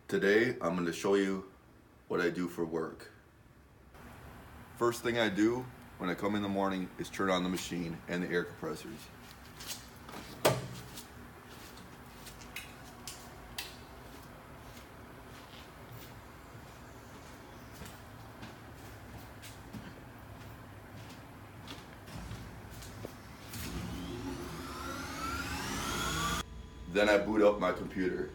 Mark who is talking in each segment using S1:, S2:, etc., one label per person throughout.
S1: Today I'm going to show you what I do for work. First thing I do when I come in the morning is turn on the machine and the air compressors. Then I boot up my computer.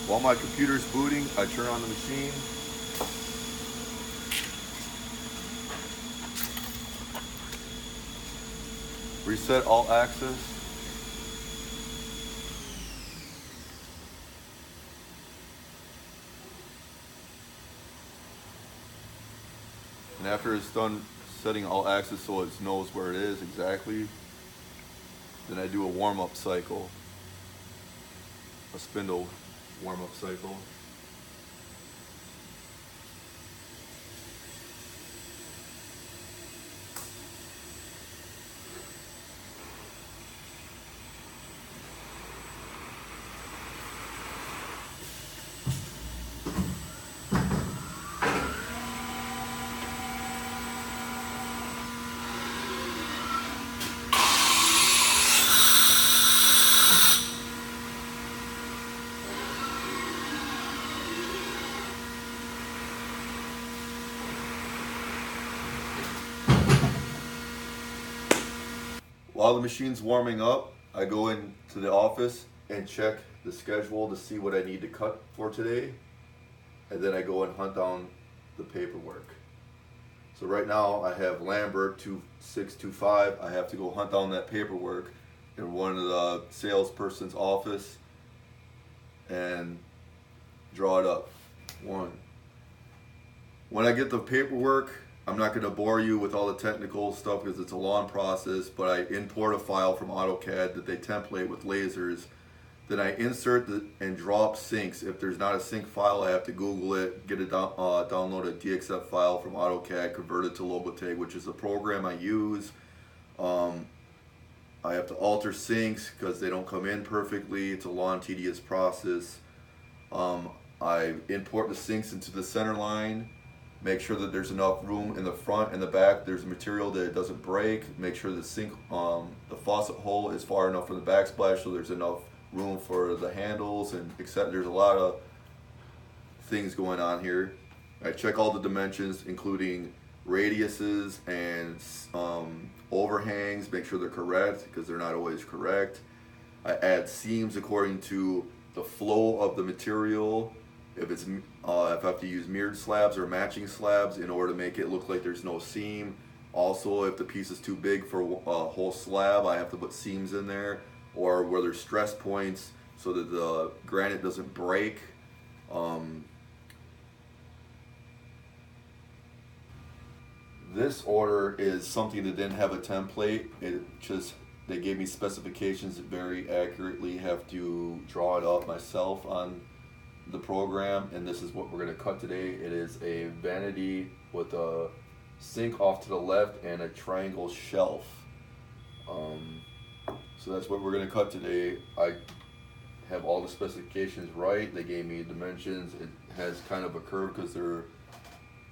S1: While my computer's booting, I turn on the machine. Reset all access. And after it's done setting all access so it knows where it is exactly, then I do a warm-up cycle, a spindle warm-up cycle. While the machine's warming up, I go into the office and check the schedule to see what I need to cut for today, and then I go and hunt down the paperwork. So right now I have Lambert 2625. I have to go hunt down that paperwork in one of the salesperson's office and draw it up. When I get the paperwork, I'm not going to bore you with all the technical stuff because it's a long process, but I import a file from AutoCAD that they template with lasers. Then I insert and draw up sinks. If there's not a sink file, I have to Google it, get a download a DXF file from AutoCAD, convert it to Logotech, which is the program I use. I have to alter sinks because they don't come in perfectly. It's a long, tedious process. I import the sinks into the center line. Make sure that there's enough room in the front and the back. There's material that it doesn't break. Make sure the sink, the faucet hole is far enough from the backsplash so there's enough room for the handles, and except there's a lot of things going on here. I check all the dimensions, including radiuses and overhangs. Make sure they're correct because they're not always correct. I add seams according to the flow of the material. If I have to use mirrored slabs or matching slabs in order to make it look like there's no seam. Also, if the piece is too big for a whole slab, I have to put seams in there, or where there's stress points so that the granite doesn't break. This order is something that didn't have a template. They gave me specifications that very accurately. Have to draw it up myself on the program, and this is what we're going to cut today. It is a vanity with a sink off to the left and a triangle shelf. So that's what we're going to cut today. I have all the specifications right. They gave me dimensions. It has kind of a curve because their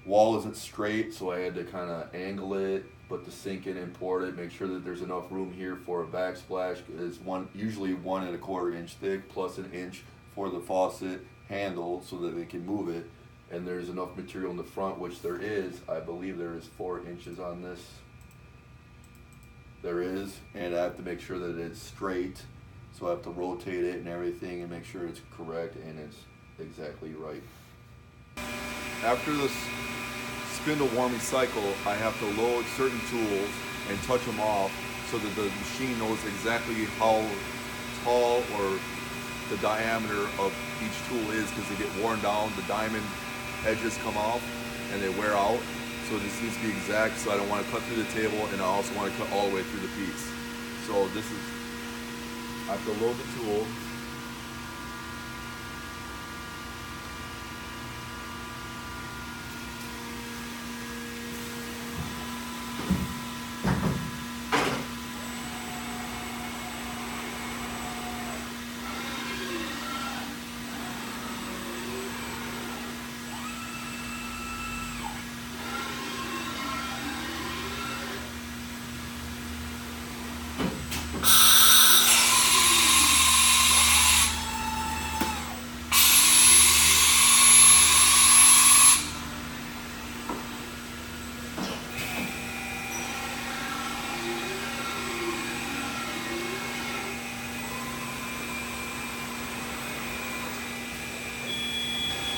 S1: wall isn't straight, so I had to kind of angle it, put the sink in, import it, make sure that there's enough room here for a backsplash. It's usually 1 1/4 inch thick plus an inch for the faucet handle so that they can move it, and there's enough material in the front, which there is. I believe there is 4 inches on this. There is, and I have to make sure that it's straight, so I have to rotate it and everything and make sure it's correct and it's exactly right. After this spindle warming cycle, I have to load certain tools and touch them off so that the machine knows exactly how tall or the diameter of each tool is, because they get worn down, the diamond edges come off and they wear out. So this needs to be exact, so I don't want to cut through the table, and I also want to cut all the way through the piece. So I have to load the tool.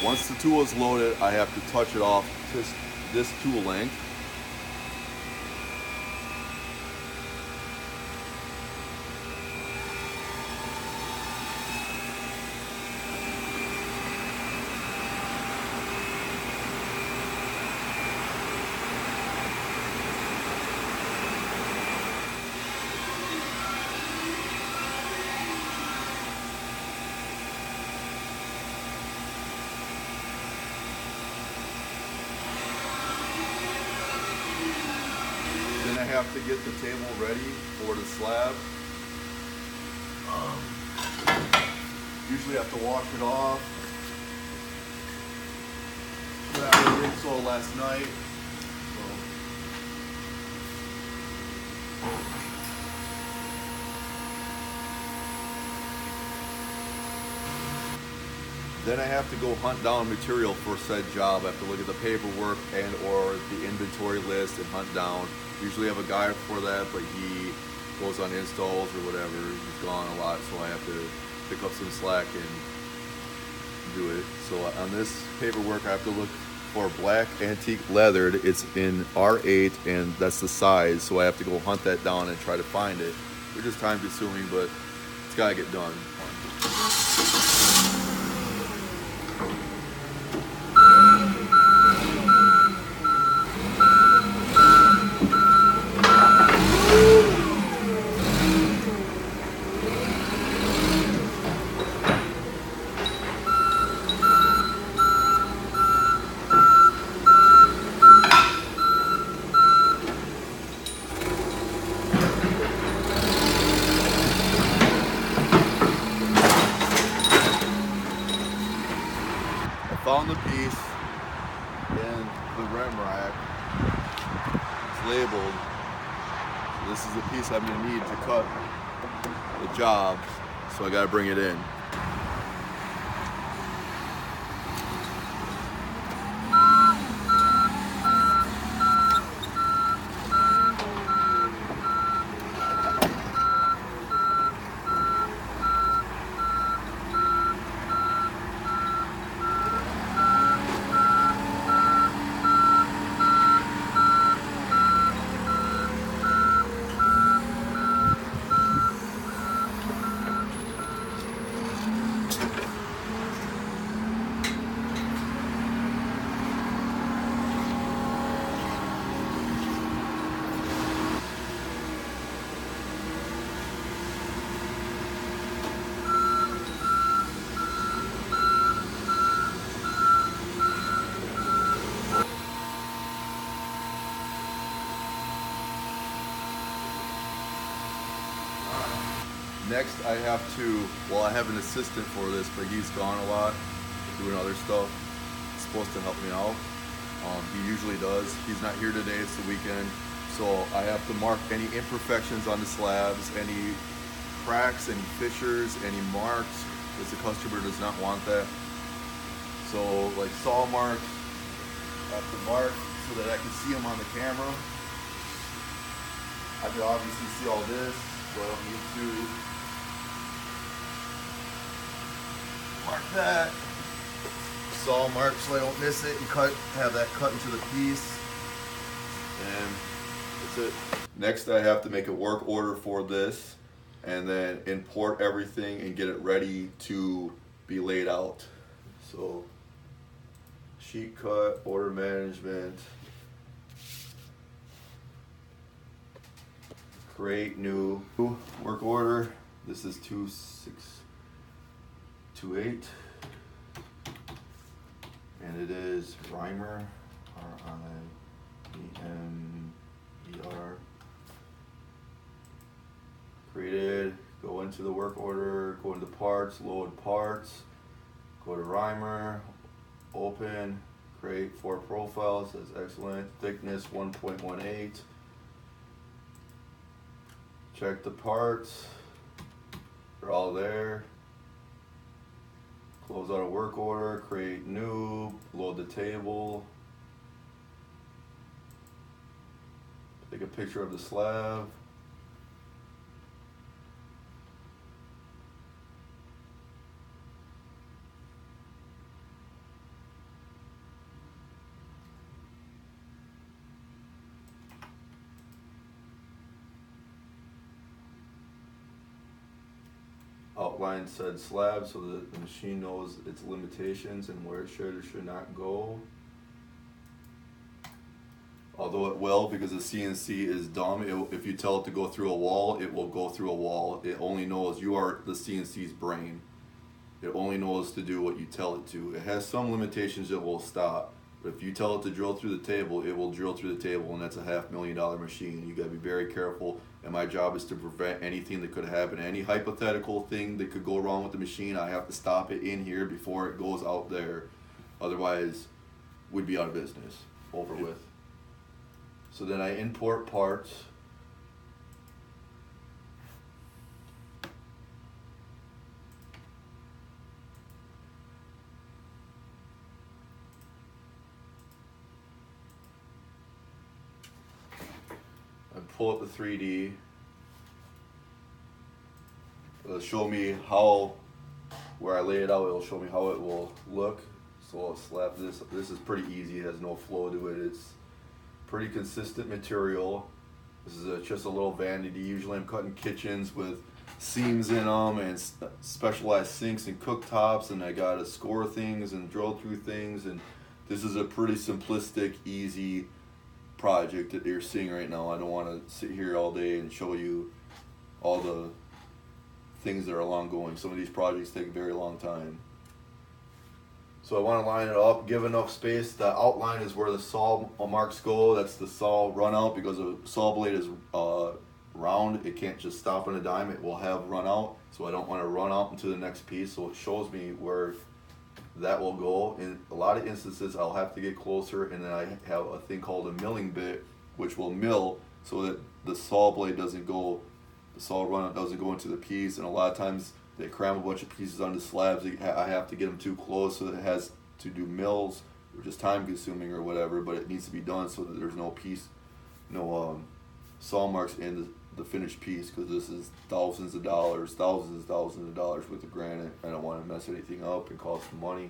S1: Once the tool is loaded, I have to touch it off this tool length. Then I have to get the table ready for the slab. Usually have to wash it off. Got the insole last night. Then I have to go hunt down material for said job. I have to look at the paperwork and or the inventory list and hunt down. Usually have a guy for that, but he goes on installs or whatever. He's gone a lot, so I have to pick up some slack and do it. So on this paperwork, I have to look for black antique leathered. It's in R8, and that's the size. So I have to go hunt that down and try to find it, which is time consuming, but it's gotta get done. Found the piece in the rem rack. It's labeled. So this is the piece I'm gonna need to cut the job. So I gotta bring it in. Next, I have to, well, I have an assistant for this, but he's gone a lot, doing other stuff. He's supposed to help me out. He usually does. He's not here today, it's the weekend. So I have to mark any imperfections on the slabs, any cracks, any fissures, any marks, because the customer does not want that. So like saw marks, I have to mark so that I can see them on the camera. I can obviously see all this, so I don't need to mark that. Saw mark so I don't miss it and have that cut into the piece. And that's it. Next I have to make a work order for this and then import everything and get it ready to be laid out. So sheet cut, order management, create new work order. This is 2628 and it is Reimer, R-I-E-M-E-R. Created, go into the work order, go into parts, load parts, go to Reimer, open, create 4 profiles, that's excellent. Thickness 1.18. Check the parts, they're all there. Close out a work order, create new, load the table. Take a picture of the slab. outline said slab so that the machine knows its limitations and where it should or should not go. Although it will, because the CNC is dumb, if you tell it to go through a wall, it will go through a wall. It only knows you are the CNC's brain. It only knows to do what you tell it to. It has some limitations that will stop. But if you tell it to drill through the table, it will drill through the table, and that's a $500,000 machine. You gotta be very careful, and my job is to prevent anything that could happen. Any hypothetical thing that could go wrong with the machine, I have to stop it in here before it goes out there. Otherwise, we'd be out of business, over with. So then I import parts. I pull up the 3D. It'll show me where I lay it out, it'll show me how it will look. So I'll slap this. This is pretty easy, it has no flow to it. It's pretty consistent material. This is just a little vanity. Usually I'm cutting kitchens with seams in them and specialized sinks and cooktops, and I gotta score things and drill through things, and this is a pretty simplistic, easy project that you're seeing right now. I don't want to sit here all day and show you all the things that are long going. Some of these projects take a very long time. So I want to line it up, give enough space. The outline is where the saw marks go. That's the saw run out, because a saw blade is round. It can't just stop on a dime. It will have run out. So I don't want to run out into the next piece. So it shows me where that will go. In a lot of instances, I'll have to get closer, and then I have a thing called a milling bit, which will mill so that the saw blade doesn't go, the saw run out doesn't go into the piece. And a lot of times they cram a bunch of pieces onto slabs. I have to get them too close, so that it has to do mills, which is time consuming or whatever, but it needs to be done so that there's no piece, no saw marks in the finished piece, because this is thousands of dollars worth of granite. I don't want to mess anything up and cost money.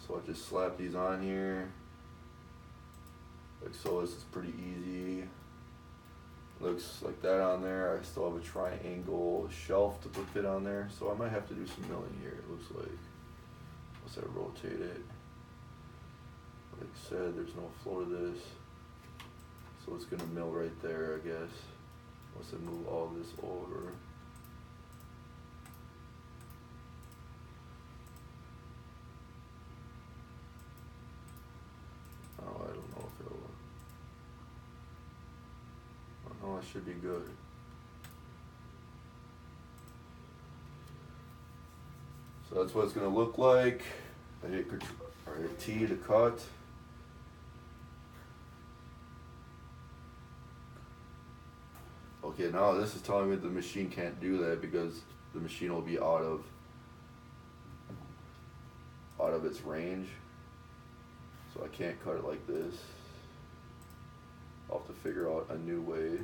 S1: So I just slap these on here, like so. This is pretty easy. Looks like that on there. I still have a triangle shelf to fit on there, so I might have to do some milling here. It looks like, once I rotate it, like I said, there's no flow to this, so it's gonna mill right there, I guess, once I move all this over. Oh, I don't know if it'll. Oh, it should be good. So that's what it's going to look like. I hit T to cut. Okay, now this is telling me the machine can't do that because the machine will be out of its range. So I can't cut it like this. I'll have to figure out a new way.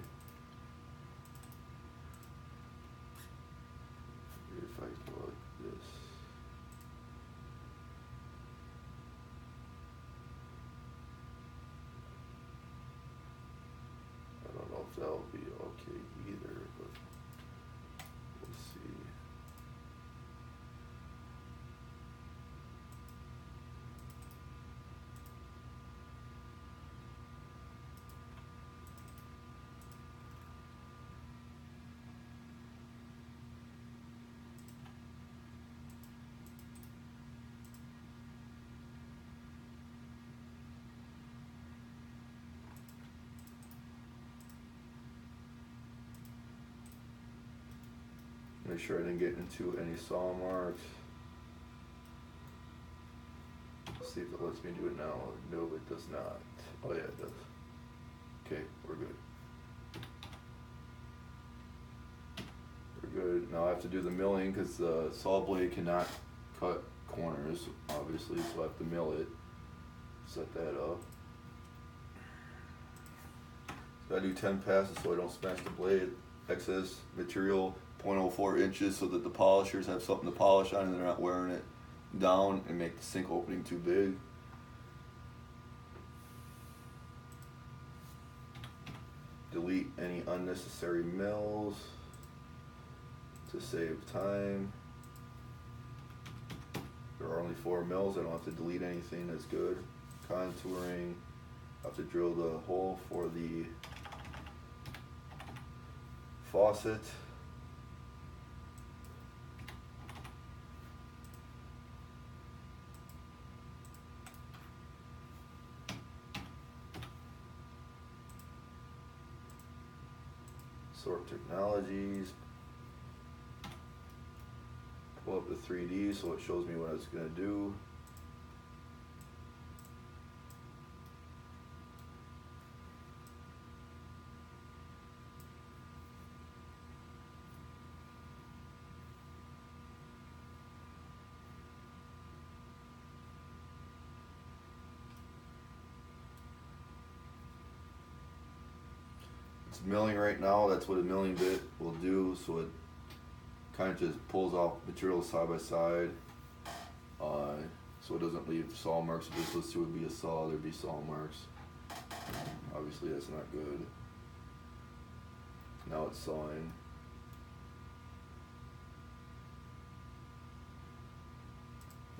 S1: If I go like this. I don't know if that'll be okay either, but we'll see. Make sure I didn't get into any saw marks. Let's see if it lets me do it now. No, it does not. Oh yeah, it does. Okay, we're good. We're good. Now I have to do the milling because the saw blade cannot cut corners, obviously, so I have to mill it. Set that up. So I do 10 passes so I don't smash the blade. Excess material, 0.04 inches, so that the polishers have something to polish on and they're not wearing it down and make the sink opening too big. Delete any unnecessary mills. to save time. There are only 4 mills. I don't have to delete anything. That's good. Contouring. I have to drill the hole for the faucet. Sort Technologies. Pull up the 3D so it shows me what it's going to do. It's milling right now. That's what a milling bit will do. So it kind of just pulls off material side by side, so it doesn't leave saw marks. If this was to be a saw, there'd be saw marks. Obviously, that's not good. Now it's sawing.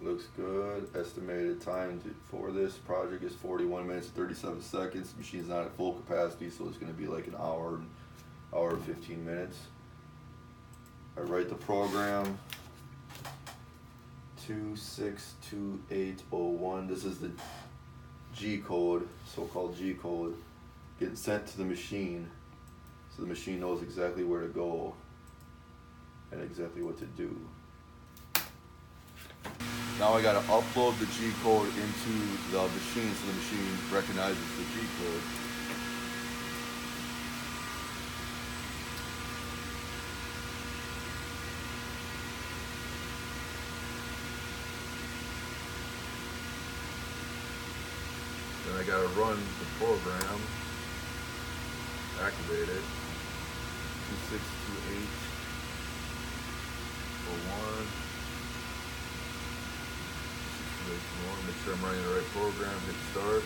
S1: Looks good. Estimated time for this project is 41 minutes 37 seconds. The machine's not at full capacity, so it's going to be like an hour and 15 minutes. I write the program 262801. This is the G code, so-called G code, getting sent to the machine, so the machine knows exactly where to go and exactly what to do. Now I gotta upload the G code into the machine so the machine recognizes the G code. Then I gotta run the program, activate it, 262801. Make sure I'm running the right program, hit start.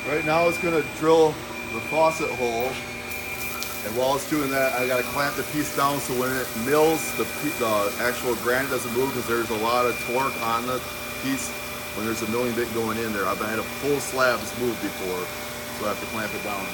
S1: Right now it's gonna drill the faucet hole, and while it's doing that, I gotta clamp the piece down so when it mills, the actual granite doesn't move because there's a lot of torque on the piece when there's a milling bit going in there. I've had a full slab that's moved before, so I have to clamp it down.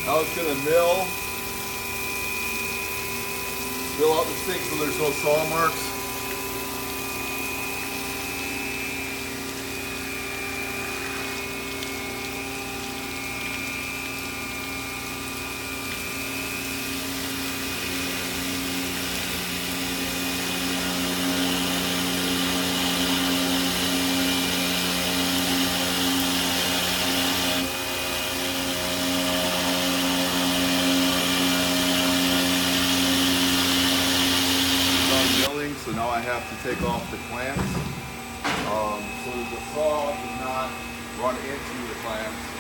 S1: Now it's going to mill out the sink so there's no saw marks. So now I have to take off the clamps so that the saw does not run into the clamps.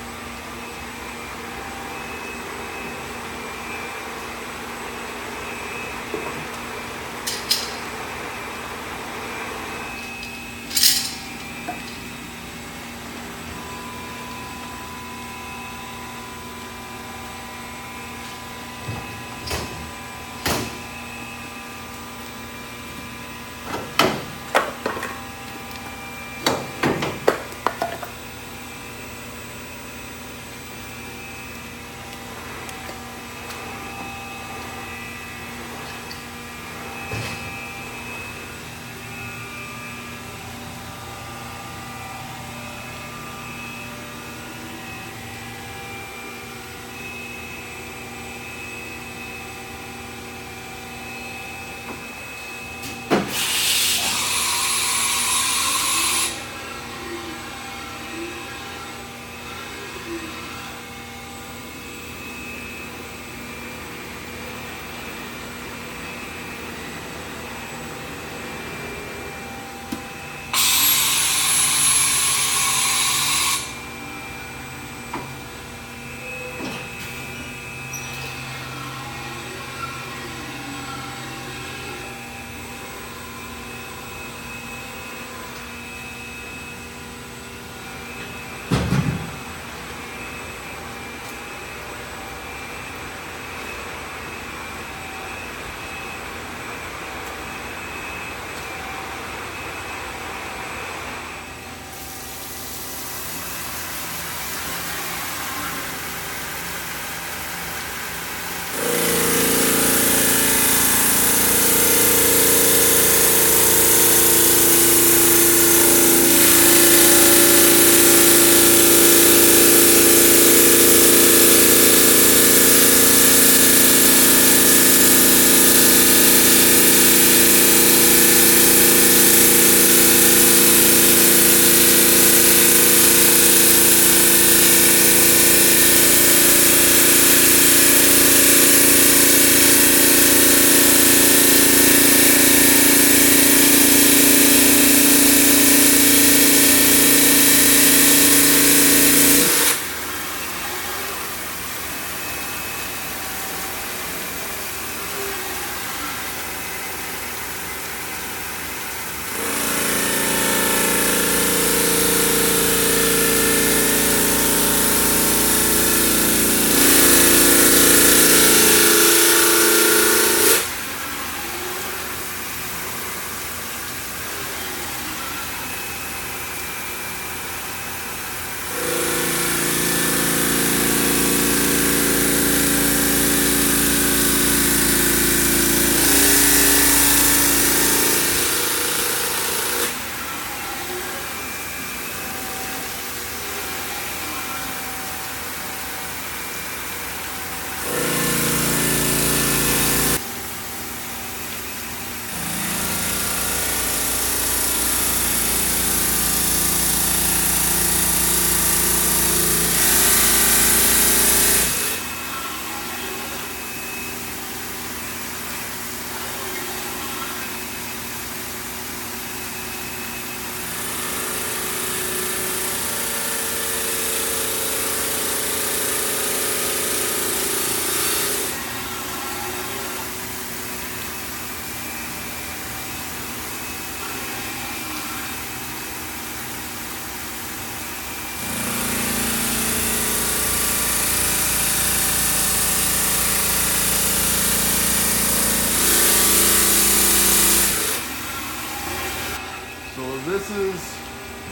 S1: this is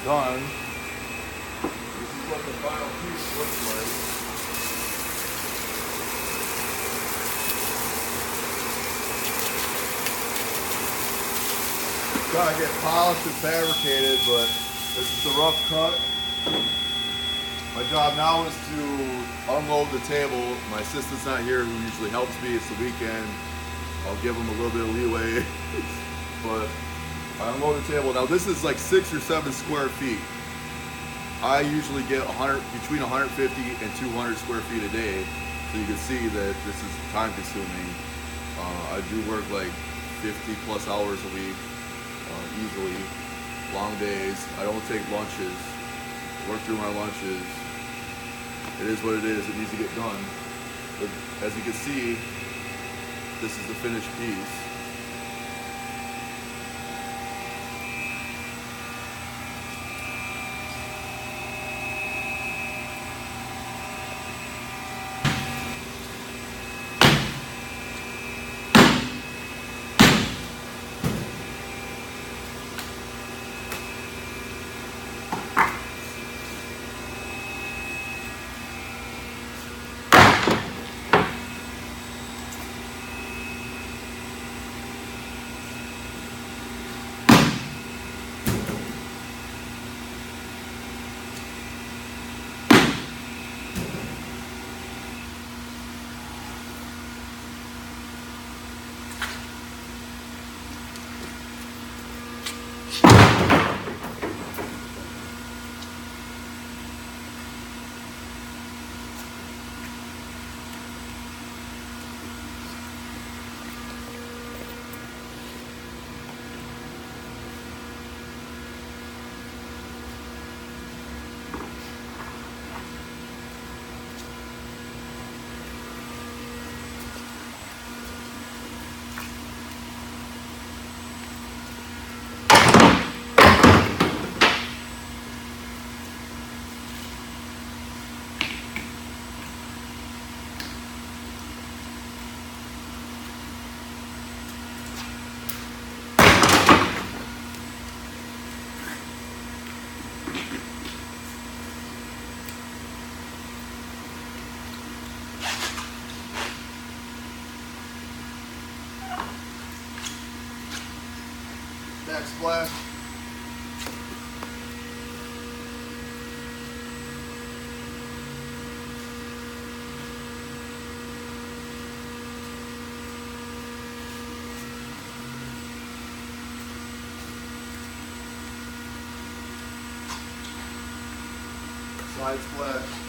S1: done. This is what the final piece looks like. trying to get polished and fabricated, but this is the rough cut. My job now is to unload the table. My assistant's not here, who usually helps me. It's the weekend. I'll give him a little bit of leeway. But I unload the table. Now this is like 6 or 7 square feet. I usually get between 150 and 200 square feet a day. So you can see that this is time consuming. I do work like 50 plus hours a week, easily. Long days. I don't take lunches. Work through my lunches. It is what it is. It needs to get done. But as you can see, this is the finished piece. Backsplash. Side splash.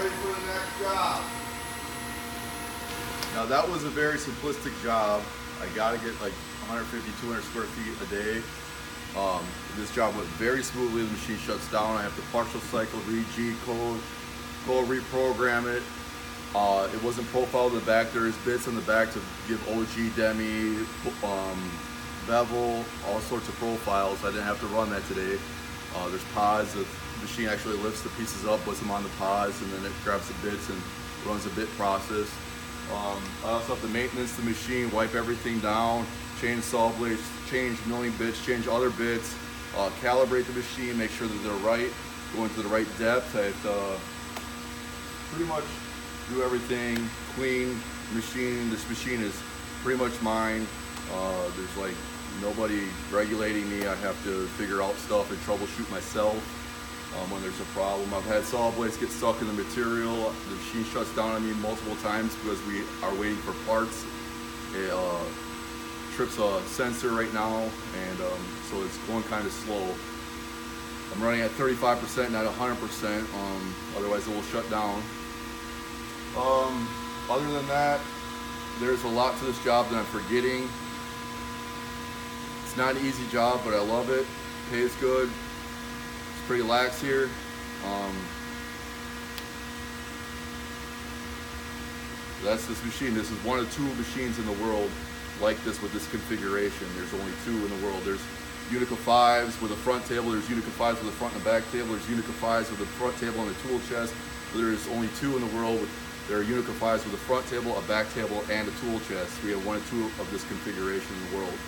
S1: ready for the next job. Now that was a very simplistic job. I gotta get like 150, 200 square feet a day. This job went very smoothly. The machine shuts down. I have to partial cycle, read G code, go reprogram it. It wasn't profiled in the back. There's bits in the back to give OG, Demi, bevel, all sorts of profiles. I didn't have to run that today. There's pods. The machine actually lifts the pieces up, puts them on the pods, and then it grabs the bits and runs a bit process. I also have to maintenance the machine, wipe everything down, change saw blades, change milling bits, change other bits, calibrate the machine, make sure that they're right, go into the right depth. I have to pretty much do everything, clean machine. This machine is pretty much mine. There's like nobody regulating me. I have to figure out stuff and troubleshoot myself when there's a problem. I've had saw blades get stuck in the material. The machine shuts down on me multiple times because we are waiting for parts. It trips a sensor right now, and so it's going kind of slow. I'm running at 35%, not 100%, otherwise it will shut down. Other than that, there's a lot to this job that I'm forgetting. It's not an easy job, but I love it. Pay is good. It's pretty lax here. That's this machine. This is one of 2 machines in the world like this with this configuration. There's only 2 in the world. There's Unica 5s with a front table. There's Unica 5s with a front and back table. There's Unica 5s with a front table and a tool chest. There's only 2 in the world. There are Unica 5s with a front table, a back table, and a tool chest. We have 1 or 2 of this configuration in the world.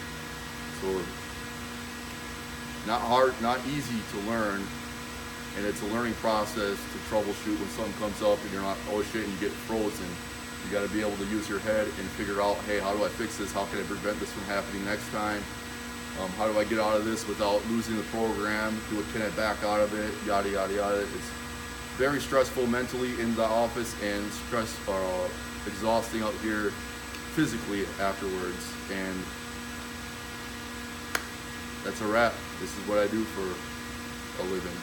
S1: So not hard, not easy to learn, and it's a learning process to troubleshoot when something comes up and you're not, oh shit, and you get frozen. You got to be able to use your head and figure out, hey, how do I fix this? How can I prevent this from happening next time? How do I get out of this without losing the program? Can I back out of it? Yada, yada, yada. It's very stressful mentally in the office and exhausting out here physically afterwards. And that's a wrap. This is what I do for a living.